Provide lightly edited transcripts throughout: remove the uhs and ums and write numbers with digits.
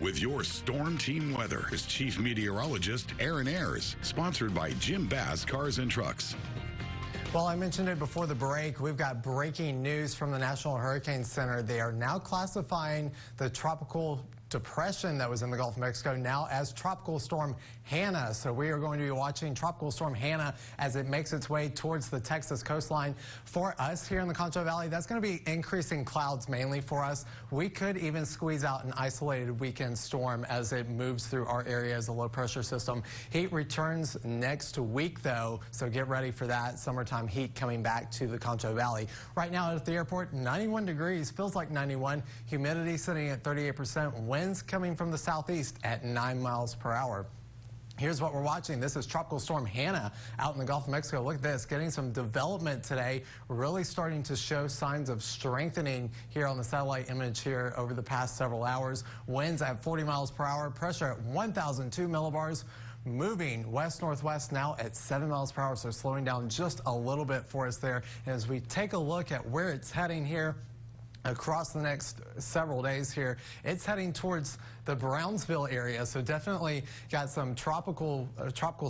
with your Storm Team weather is Chief Meteorologist Aaron Ayers, sponsored by Jim Bass Cars and Trucks. Well, I mentioned it before the break. We've got breaking news from the National Hurricane Center. They are now classifying the tropical depression that was in the Gulf of Mexico now as Tropical Storm Hannah. So we are going to be watching Tropical Storm Hannah as it makes its way towards the Texas coastline. For us here in the Concho Valley, that's going to be increasing clouds mainly for us. We could even squeeze out an isolated weekend storm as it moves through our area as a low pressure system. Heat returns next week though, so get ready for that. Summertime heat coming back to the Concho Valley. Right now at the airport, 91 degrees, feels like 91. Humidity sitting at 38%. Winds coming from the southeast at 9 miles per hour. Here's what we're watching. This is Tropical Storm Hannah out in the Gulf of Mexico. Look at this, getting some development today, really starting to show signs of strengthening here on the satellite image here over the past several hours. Winds at 40 miles per hour, pressure at 1,002 millibars. Moving west-northwest now at 7 miles per hour, so slowing down just a little bit for us there. And as we take a look at where it's heading here, across the next several days here, it's heading towards the Brownsville area, so definitely got some tropical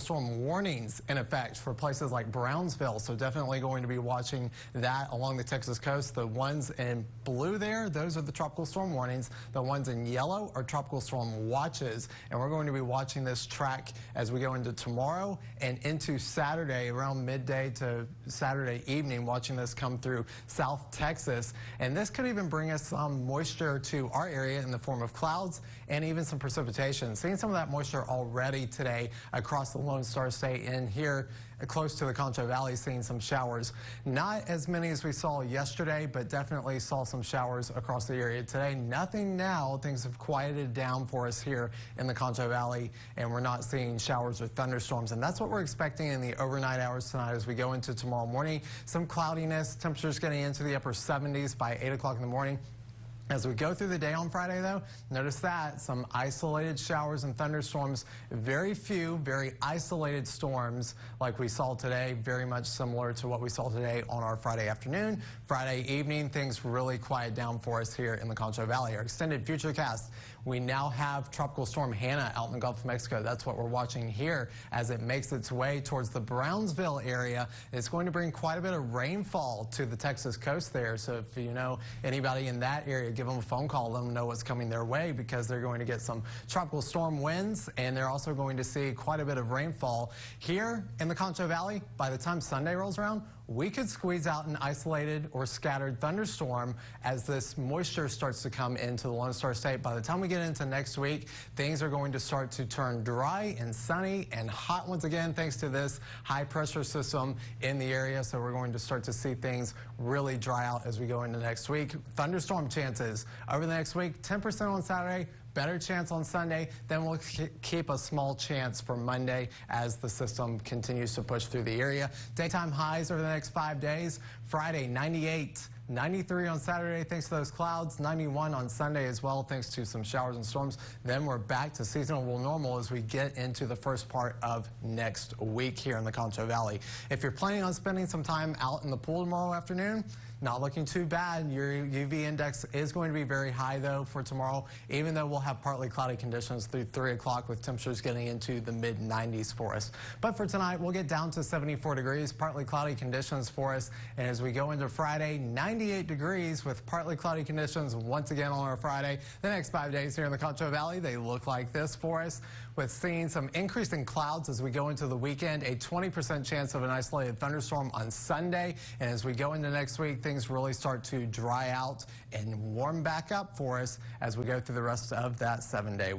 storm warnings in effect for places like Brownsville, so definitely going to be watching that along the Texas coast. The ones in blue there, those are the tropical storm warnings. The ones in yellow are tropical storm watches, and we're going to be watching this track as we go into tomorrow and into Saturday around midday to Saturday evening, watching this come through South Texas. And this could even bring us some moisture to our area in the form of clouds and even some precipitation. Seeing some of that moisture already today across the Lone Star State and here close to the Concho Valley, seeing some showers. Not as many as we saw yesterday, but definitely saw some showers across the area today. Nothing now. Things have quieted down for us here in the Concho Valley, and we're not seeing showers or thunderstorms. And that's what we're expecting in the overnight hours tonight as we go into tomorrow morning. Some cloudiness, temperatures getting into the upper 70s by 8 o'clock in the morning. As we go through the day on Friday, though, notice that some isolated showers and thunderstorms, very few, very isolated storms like we saw today, very much similar to what we saw today on our Friday afternoon. Friday evening, things really quiet down for us here in the Concho Valley. Our extended futurecast, we now have Tropical Storm Hannah out in the Gulf of Mexico. That's what we're watching here as it makes its way towards the Brownsville area. It's going to bring quite a bit of rainfall to the Texas coast there. So if you know anybody in that area, give them a phone call, let them know what's coming their way, because they're going to get some tropical storm winds, and they're also going to see quite a bit of rainfall here in the Concho Valley. By the time Sunday rolls around, we could squeeze out an isolated or scattered thunderstorm as this moisture starts to come into the Lone Star State. By the time we get into next week, things are going to start to turn dry and sunny and hot once again, thanks to this high pressure system in the area. So we're going to start to see things really dry out as we go into next week. Thunderstorm chances over the next week, 10% on Saturday, better chance on Sunday, then we'll keep a small chance for Monday as the system continues to push through the area. Daytime highs over the next 5 days. Friday, 98. 93 on Saturday thanks to those clouds, 91 on Sunday as well thanks to some showers and storms. Then we're back to seasonal normal as we get into the first part of next week here in the Concho Valley. If you're planning on spending some time out in the pool tomorrow afternoon, not looking too bad. Your UV index is going to be very high though for tomorrow, even though we'll have partly cloudy conditions through 3 o'clock with temperatures getting into the mid 90s for us. But for tonight, we'll get down to 74 degrees, partly cloudy conditions for us. And as we go into Friday, 98 degrees with partly cloudy conditions once again on our Friday. The next 5 days here in the Concho Valley, they look like this for us, with seeing some increasing clouds as we go into the weekend, a 20% chance of an isolated thunderstorm on Sunday. And as we go into next week, things really start to dry out and warm back up for us as we go through the rest of that 7-day